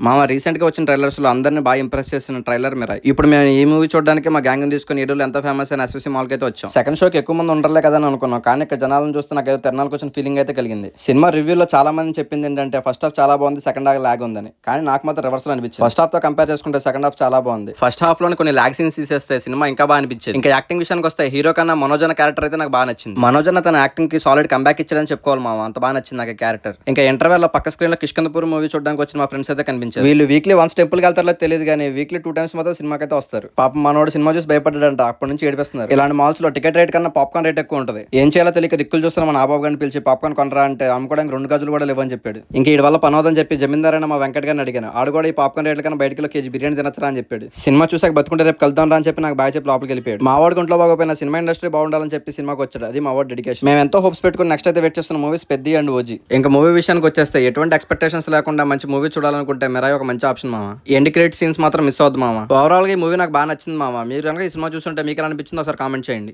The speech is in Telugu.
మామ రీసెంట్ గా వచ్చిన ట్రైలర్స్ లో అందరిని బాగా ఇంప్రెస్ చేసిన ట్రైలర్ మిరాయ్. ఇప్పుడు మేము ఈ మూవీ చూడడానికి మా గ్యాంగ్ తీసుకుని ఈ రోజు ఎంత ఫేమస్ అయిన ఎస్ఎస్సీ మాల్ కి అయితే వచ్చాం. సెకండ్ షోకి ఎక్కువ మంది ఉండర్లే కదా అని అనుకున్నాం, కానీ ఇక్కడ జనాలను చూస్తే నాకు ఏదో తిరణాలకు వచ్చిన ఫీలింగ్ అయితే కలిగింది. సినిమా రివ్యూలో చాలా మంది చెప్పింది ఏంటంటే ఫస్ట్ హాఫ్ చాలా బాగుంది, సెకండ్ హాఫ్ లాగ్ ఉందని. కానీ నాకు మాత్రం రివర్స్ లో అనిపించింది. ఫస్ట్ హాఫ్ తో కంపేర్ చేసుకుంటే సెకండ్ హాఫ్ చాలా బాగుంది. ఫస్ట్ హాఫ్ లోని కొన్ని లాగ్ సీన్స్ తీసేస్తే సినిమా ఇంకా బాగా అనిపించింది. ఇంకా యాక్టింగ్ విషయానికి వస్తే హీరో కన్నా మనోజ్ అన్న క్యారెక్టర్ అయితే నాకు బాగా నచ్చింది. మనోజ్ అన్న తన యాక్టింగ్ కి సాలిడ్ కంబ్యాక్ ఇచ్చారని చెప్పుకోవాలి మామ, అంత బాగా నచ్చింది నాకు క్యారెక్టర్. ఇంకా ఇంటర్వెల్ లో పక్క స్క్రీన్ లో కిష్కందపూర్ మూవీ చూడడానికి వచ్చిన మా ఫ్రెండ్స్ అయితే కనిపించారు. వీళ్ళు వీక్లీ వన్స్ టెంపుల్ కి వెళ్తారో తెలియదు కానీ వీక్లీ 2 times మాత్రం సినిమాకి అయితే వస్తారు. పాపం మనోడు సినిమా చూసి భయపడ్డాడంట, అప్పటి నుంచి ఏడిపిస్తున్నారు. ఇలాంటి మాల్స్ లో టికెట్ రేట్ కన్నా పాప్కార్న్ రేట్ ఎక్కువ ఉంటుంది. ఏం చేయాలో తెలియక దిక్కులు చూస్తున్న మన ఆబాబు గారిని పిలిచి పాప్కార్న్ కొనరా అంటే అమ్ముకోవడానికి 2 గజులు కూడా లేవని చెప్పాడు. ఇంకా ఈ వల్ల పనవదని చెప్పి జమీందారైన మా వెంకట్ గారిని అడిగాను. ఆడు కూడా ఈ పాప్కార్న్ రేట్ల కన్నా బయటకి కేజీ బిర్యానీ తినచ్చరా అని చెప్పాడు. సినిమా చూసాక బతుకుంటే రేపు కలుద్దాం రా అని చెప్పి నాకు బాగా చెప్పి లోపలికి వెళ్ళిపోయాడు. మా వాడికి ఒంట్లో బాగోపోయిన సినిమా ఇండస్ట్రీ బాగుండాలని చెప్పి సినిమాకి వచ్చాడు. అది మా వాడి డెడికేషన్. మేము ఎంతో హోప్స్ పెట్టుకుని నెక్స్ట్ అయితే వెయిట్ చేస్తున్న మూవీస్ పెద్ది అండ్ ఓజీ. ఇంకా మూవీ విషయానికి వచ్చేస్తే ఎటువంటి ఎక్స్పెక్టేషన్స్ లేకుండా మంచి మూవీ చూడాలనుకుంటే మిరాయ్ ఒక మంచి ఆప్షన్ మామ. ఎండ్ క్రెడిట్ సీన్స్ మాత్రం మిస్ అవుద్ది మామ. ఓవరాల్ గా ఈ మూవీ నాకు బాగా నచ్చింది మామ. మీరు కనుక ఈ సినిమా చూస్తుంటే మీకు ఎలా అనిపించిందో ఒకసారి కామెంట్ చేయండి.